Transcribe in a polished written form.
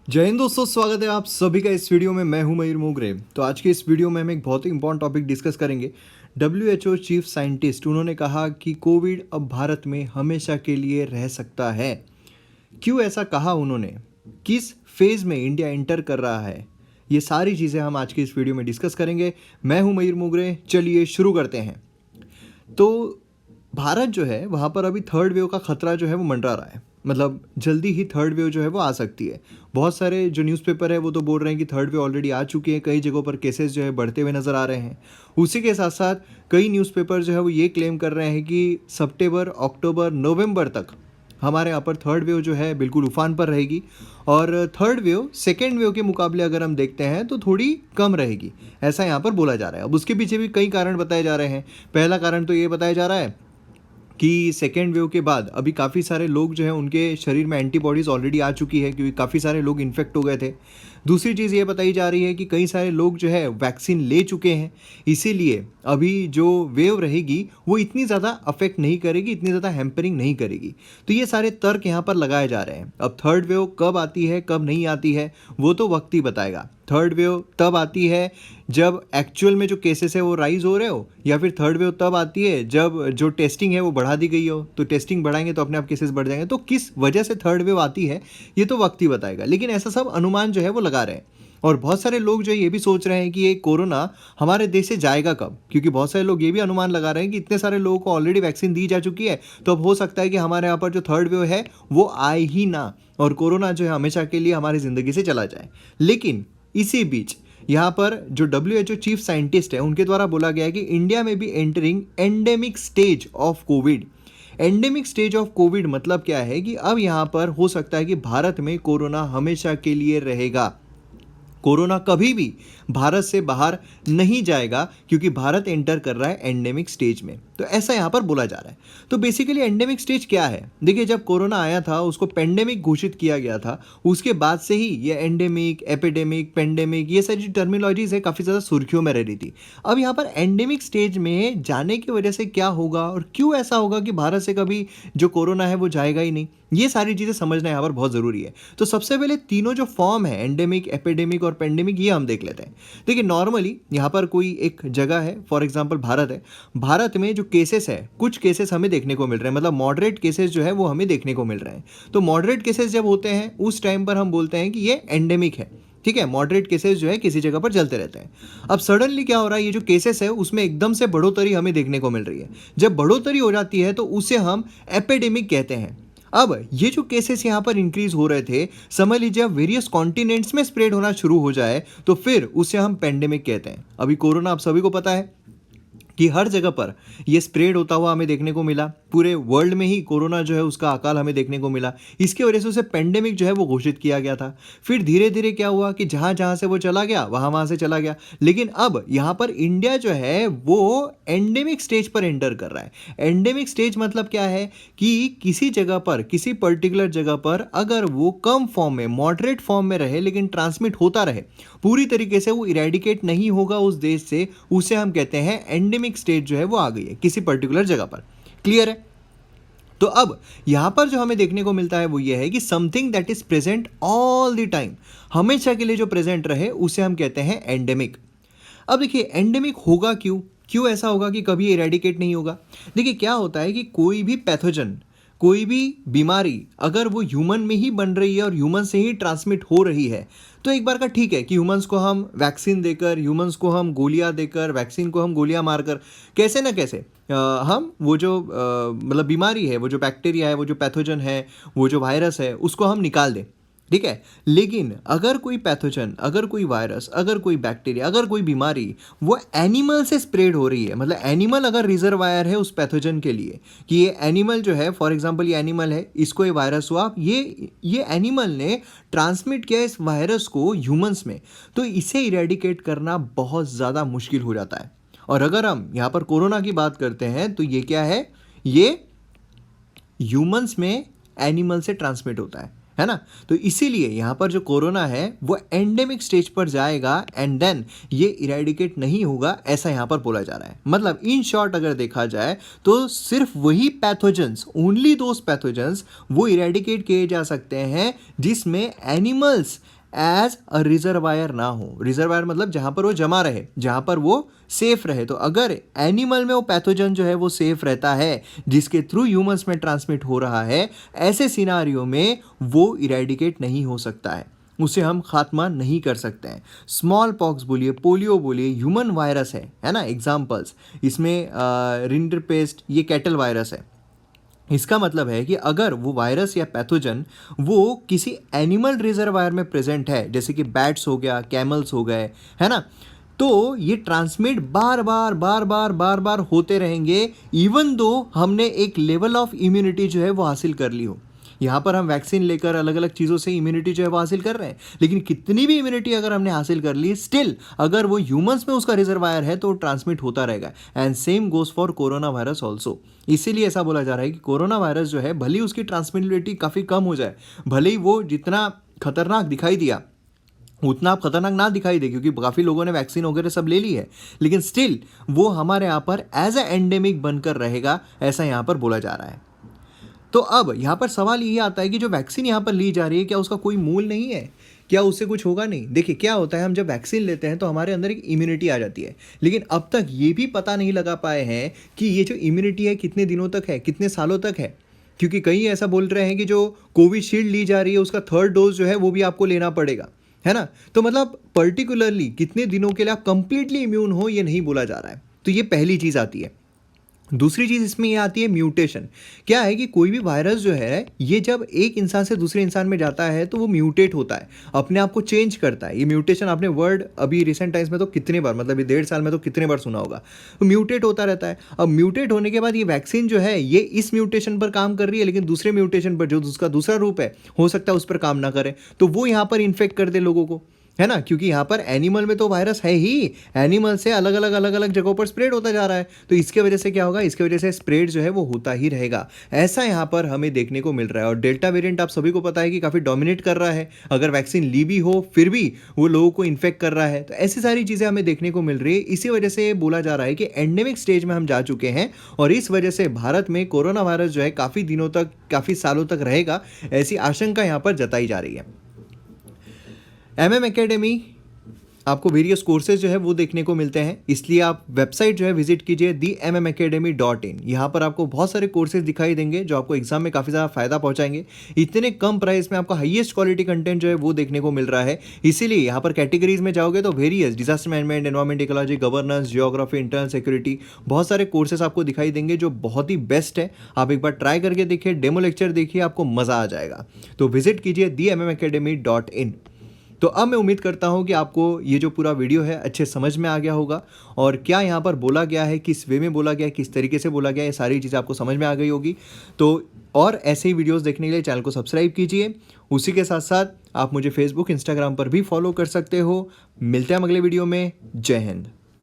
जय हिंद दोस्तों, स्वागत है आप सभी का इस वीडियो में। मैं हूं मयूर मोगरे। तो आज के इस वीडियो में हम एक बहुत ही इंपॉर्टेंट टॉपिक डिस्कस करेंगे। WHO चीफ साइंटिस्ट उन्होंने कहा कि कोविड अब भारत में हमेशा के लिए रह सकता है। क्यों ऐसा कहा उन्होंने, किस फेज में इंडिया एंटर कर रहा है, ये सारी चीज़ें हम आज के इस वीडियो में डिस्कस करेंगे। मैं हूं मयूर मोगरे, चलिए शुरू करते हैं। तो भारत जो है वहाँ पर अभी थर्ड वेव का खतरा जो है वो मंडरा रहा है। मतलब जल्दी ही थर्ड वेव जो है वो आ सकती है। बहुत सारे जो न्यूज़पेपर है वो तो बोल रहे हैं कि थर्ड वेव ऑलरेडी आ चुकी है। कई जगहों पर केसेस जो है बढ़ते हुए नज़र आ रहे हैं। उसी के साथ साथ कई न्यूज़पेपर जो है वो ये क्लेम कर रहे हैं कि सितंबर, अक्टूबर, नवंबर तक हमारे यहाँ पर थर्ड वेव जो है बिल्कुल उफान पर रहेगी। और थर्ड वेव सेकेंड वेव के मुकाबले अगर हम देखते हैं तो थोड़ी कम रहेगी, ऐसा यहाँ पर बोला जा रहा है। अब उसके पीछे भी कई कारण बताए जा रहे हैं। पहला कारण तो ये बताया जा रहा है कि सेकेंड वेव के बाद अभी काफ़ी सारे लोग जो हैं उनके शरीर में एंटीबॉडीज़ ऑलरेडी आ चुकी है, क्योंकि काफ़ी सारे लोग इन्फेक्ट हो गए थे। दूसरी चीज़ ये बताई जा रही है कि कई सारे लोग जो है वैक्सीन ले चुके हैं, इसीलिए अभी जो वेव रहेगी वो इतनी ज़्यादा अफेक्ट नहीं करेगी, इतनी ज़्यादा हैम्परिंग नहीं करेगी। तो ये सारे तर्क यहाँ पर लगाए जा रहे हैं। अब थर्ड वेव कब आती है कब नहीं आती है वो तो वक्त ही बताएगा। थर्ड वेव तब आती है जब एक्चुअल में जो केसेस है वो राइज हो रहे हो, या फिर थर्ड वेव तब आती है जब जो टेस्टिंग है वो बढ़ा दी गई हो। तो टेस्टिंग बढ़ाएंगे तो अपने आप केसेस बढ़ जाएंगे। तो किस वजह से थर्ड वेव आती है ये तो वक्त ही बताएगा, लेकिन ऐसा सब अनुमान जो है वो लगा रहे हैं। और बहुत सारे लोग जो है ये भी सोच रहे हैं कि ये कोरोना हमारे देश से जाएगा कब, क्योंकि बहुत सारे लोग ये भी अनुमान लगा रहे हैं कि इतने सारे लोगों को ऑलरेडी वैक्सीन दी जा चुकी है, तो अब हो सकता है कि हमारे यहाँ पर जो थर्ड वेव है वो आए ही ना, और कोरोना जो है हमेशा के लिए हमारी ज़िंदगी से चला जाए। लेकिन इसी बीच यहाँ पर जो WHO चीफ साइंटिस्ट है उनके द्वारा बोला गया है कि इंडिया में भी entering endemic stage of Covid. Endemic stage of Covid मतलब क्या है कि अब यहाँ पर हो सकता है कि भारत में कोरोना हमेशा के लिए रहेगा। कोरोना कभी भी भारत से बाहर नहीं जाएगा, क्योंकि भारत एंटर कर रहा है एंडेमिक स्टेज में। तो ऐसा यहाँ पर बोला जा रहा है। तो बेसिकली एंडेमिक स्टेज क्या है? देखिए, जब कोरोना आया था उसको पेंडेमिक घोषित किया गया था। उसके बाद से ही ये एंडेमिक, एपिडेमिक, पेंडेमिक, ये सारी जो टर्मिनोलॉजीज है काफ़ी ज़्यादा सुर्खियों में रह रही थी। अब यहाँ पर एंडेमिक स्टेज में जाने की वजह से क्या होगा और क्यों ऐसा होगा कि भारत से कभी जो कोरोना है वो जाएगा ही नहीं, ये सारी चीज़ें समझना यहाँ पर बहुत ज़रूरी है। तो सबसे पहले तीनों जो फॉर्म है, एंडेमिक, एपिडेमिक और पेंडेमिक, ये हम देख लेते हैं। देखिए, नॉर्मली यहाँ पर कोई एक जगह है, फॉर एग्जांपल भारत है। भारत में जो केसेस है, कुछ केसेस हमें देखने को मिल रहे हैं, मतलब मॉडरेट केसेस जो है वो हमें देखने को मिल रहे हैं। तो मॉडरेट केसेस जब होते हैं उस टाइम पर हम बोलते हैं कि ये एंडेमिक है। ठीक है, मॉडरेट केसेस जो है किसी जगह पर चलते रहते हैं। अब सडनली क्या हो रहा है, ये जो केसेस है उसमें एकदम से बढ़ोतरी हमें देखने को मिल रही है। जब बढ़ोतरी हो जाती है तो उसे हम एपिडेमिक कहते हैं। अब ये जो केसेस यहाँ पर इंक्रीज हो रहे थे, समझ लीजिए अब वेरियस कॉन्टिनेंट्स में स्प्रेड होना शुरू हो जाए तो फिर उसे हम पेंडेमिक कहते हैं। अभी कोरोना आप सभी को पता है कि हर जगह पर ये स्प्रेड होता हुआ हमें देखने को मिला। पूरे वर्ल्ड में ही कोरोना जो है उसका अकाल हमें देखने को मिला। इसकी वजह से उसे पेंडेमिक जो है वो घोषित किया गया था। फिर धीरे धीरे क्या हुआ कि जहाँ जहाँ से वो चला गया वहाँ से चला गया। लेकिन अब यहाँ पर इंडिया जो है वो एंडेमिक स्टेज पर एंटर कर रहा है। एंडेमिक स्टेज मतलब क्या है कि किसी जगह पर, किसी पर्टिकुलर जगह पर अगर वो कम फॉर्म में, मॉडरेट फॉर्म में रहे लेकिन ट्रांसमिट होता रहे, पूरी तरीके से वो इरेडिकेट नहीं होगा उस देश से, उसे हम कहते हैं एंडेमिक स्टेज जो है वो आ गई है किसी पर्टिकुलर जगह पर। क्लियर है? तो अब यहां पर जो हमें देखने को मिलता है वो ये है कि something that is present all the time, हमेशा के लिए जो प्रेजेंट रहे, उसे हम कहते हैं एंडेमिक। अब देखिए, एंडेमिक होगा क्यों? क्यों ऐसा होगा कि कभी इरेडिकेट नहीं होगा? देखिए, क्या होता है कि कोई भी पैथोजन, कोई भी बीमारी अगर वो ह्यूमन में ही बन रही है और ह्यूमन से ही ट्रांसमिट हो रही है, तो एक बार का ठीक है कि ह्यूमंस को हम वैक्सीन देकर, ह्यूमंस को हम गोलियां देकर, वैक्सीन को हम गोलियां मारकर, कैसे ना कैसे हम वो जो मतलब बीमारी है, वो जो बैक्टीरिया है, वो जो पैथोजन है, वो जो वायरस है, उसको हम निकाल दें। ठीक है, लेकिन अगर कोई पैथोजन, अगर कोई वायरस, अगर कोई बैक्टीरिया, अगर कोई बीमारी वो एनिमल से स्प्रेड हो रही है, मतलब एनिमल अगर रिजर्वायर है उस पैथोजन के लिए, कि ये एनिमल जो है, फॉर एग्जांपल ये एनिमल है, इसको ये वायरस हुआ, ये एनिमल ने ट्रांसमिट किया इस वायरस को ह्यूमंस में, तो इसे इरेडिकेट करना बहुत ज़्यादा मुश्किल हो जाता है। और अगर हम यहाँ पर कोरोना की बात करते हैं तो ये क्या है, ये ह्यूमंस में एनिमल से ट्रांसमिट होता है ना। तो इसीलिए यहाँ पर जो कोरोना है वो एंडेमिक स्टेज पर जाएगा एंड देन ये इरेडिकेट नहीं होगा, ऐसा यहाँ पर बोला जा रहा है। मतलब इन शॉर्ट अगर देखा जाए तो सिर्फ वही पैथोजेंस, ओनली दोज पैथोजेंस वो इरेडिकेट किए जा सकते हैं जिसमें एनिमल्स एज अ रिजर्वायर ना हो। रिजर्वायर मतलब जहाँ पर वो जमा रहे, जहाँ पर वो सेफ रहे। तो अगर एनिमल में वो पैथोजन जो है वो सेफ रहता है, जिसके थ्रू ह्यूमंस में ट्रांसमिट हो रहा है, ऐसे सिनारियो में वो इरेडिकेट नहीं हो सकता है, उसे हम खात्मा नहीं कर सकते हैं। स्मॉल पॉक्स बोलिए, पोलियो बोलिए, ह्यूमन वायरस है ना एग्जाम्पल्स। इसमें रिंडरपेस्ट ये कैटल वायरस है। इसका मतलब है कि अगर वो वायरस या पैथोजन वो किसी एनिमल रिजर्वायर में प्रेजेंट है, जैसे कि बैट्स हो गया, कैमल्स हो गए, है ना, तो ये ट्रांसमिट बार बार होते रहेंगे, इवन दो हमने एक लेवल ऑफ इम्यूनिटी जो है वो हासिल कर ली हो। यहाँ पर हम वैक्सीन लेकर अलग अलग चीज़ों से इम्यूनिटी जो है वो हासिल कर रहे हैं, लेकिन कितनी भी इम्यूनिटी अगर हमने हासिल कर ली, स्टिल अगर वो ह्यूमंस में उसका रिजर्वायर है तो ट्रांसमिट होता रहेगा। And same goes for corona virus also. इसीलिए ऐसा बोला जा रहा है कि कोरोना वायरस जो है भले ही उसकी ट्रांसमिटेबिलिटी काफ़ी कम हो जाए, भले ही वो जितना खतरनाक दिखाई दिया उतना आप खतरनाक ना दिखाई दे, क्योंकि काफ़ी लोगों ने वैक्सीन वगैरह सब ले ली है, लेकिन स्टिल वो हमारे यहाँ पर एज ए एंडेमिक बनकर रहेगा, ऐसा यहाँ पर बोला जा रहा है। तो अब यहाँ पर सवाल ये आता है कि जो वैक्सीन यहाँ पर ली जा रही है, क्या उसका कोई मूल नहीं है? क्या उससे कुछ होगा नहीं? देखिए क्या होता है, हम जब वैक्सीन लेते हैं तो हमारे अंदर एक इम्यूनिटी आ जाती है, लेकिन अब तक ये भी पता नहीं लगा पाए हैं कि ये जो इम्यूनिटी है कितने दिनों तक है, कितने सालों तक है। क्योंकि कई ऐसा बोल रहे हैं कि जो कोविशील्ड ली जा रही है उसका 3rd डोज जो है वो भी आपको लेना पड़ेगा, है ना। तो मतलब पर्टिकुलरली कितने दिनों के लिए आप कंप्लीटली इम्यून हो ये नहीं बोला जा रहा है। तो ये पहली चीज़ आती है। दूसरी चीज़ इसमें ये आती है म्यूटेशन। क्या है कि कोई भी वायरस जो है ये जब एक इंसान से दूसरे इंसान में जाता है तो वो म्यूटेट होता है, अपने आप को चेंज करता है। ये म्यूटेशन आपने वर्ड अभी रिसेंट टाइम्स में तो कितने बार, मतलब ये 1.5 साल में तो कितने बार सुना होगा। तो म्यूटेट होता रहता है। अब म्यूटेट होने के बाद ये वैक्सीन जो है ये इस म्यूटेशन पर काम कर रही है, लेकिन दूसरे म्यूटेशन पर जो उसका दूसरा रूप है हो सकता है उस पर काम ना करे, तो वो यहाँ पर इन्फेक्ट कर दे लोगों को, है ना। क्योंकि यहाँ पर एनिमल में तो वायरस है ही, एनिमल से अलग अलग जगहों पर स्प्रेड होता जा रहा है, तो इसके वजह से क्या होगा, इसके वजह से स्प्रेड जो है वो होता ही रहेगा। ऐसा यहाँ पर हमें देखने को मिल रहा है। और डेल्टा वेरिएंट आप सभी को पता है कि काफ़ी डोमिनेट कर रहा है, अगर वैक्सीन ली भी हो फिर भी वो लोगों को इन्फेक्ट कर रहा है। तो ऐसी सारी चीज़ें हमें देखने को मिल रही है। इसी वजह से बोला जा रहा है कि एंडेमिक स्टेज में हम जा चुके हैं, और इस वजह से भारत में कोरोना वायरस जो है काफ़ी दिनों तक, काफ़ी सालों तक रहेगा, ऐसी आशंका यहाँ पर जताई जा रही है। MM एकेडमी आपको वेरियस कोर्सेज जो है वो देखने को मिलते हैं, इसलिए आप वेबसाइट जो है विजिट कीजिए themmacademy.in। यहाँ पर आपको बहुत सारे कोर्सेज दिखाई देंगे जो आपको एग्जाम में काफ़ी ज़्यादा फायदा पहुँचाएंगे। इतने कम प्राइस में आपको हाईएस्ट क्वालिटी कंटेंट जो है वो देखने को मिल रहा है। इसीलिए यहाँ पर कैटेगरीज में जाओगे तो various disaster management, environment ecology, governance, geography, internal security, बहुत सारे कोर्सेज आपको दिखाई देंगे जो बहुत ही बेस्ट है। आप एक बार ट्राई करके देखिए, डेमो लेक्चर देखिए, आपको मज़ा आ जाएगा। तो विजिट कीजिए themmacademy.in। तो अब मैं उम्मीद करता हूँ कि आपको ये जो पूरा वीडियो है अच्छे समझ में आ गया होगा, और क्या यहाँ पर बोला गया है, किस वे में बोला गया है, किस तरीके से बोला गया है, ये सारी चीज़ें आपको समझ में आ गई होगी। तो और ऐसे ही वीडियोस देखने के लिए चैनल को सब्सक्राइब कीजिए। उसी के साथ साथ आप मुझे फेसबुक, इंस्टाग्राम पर भी फॉलो कर सकते हो। मिलते हैं अगले वीडियो में। जय हिंद।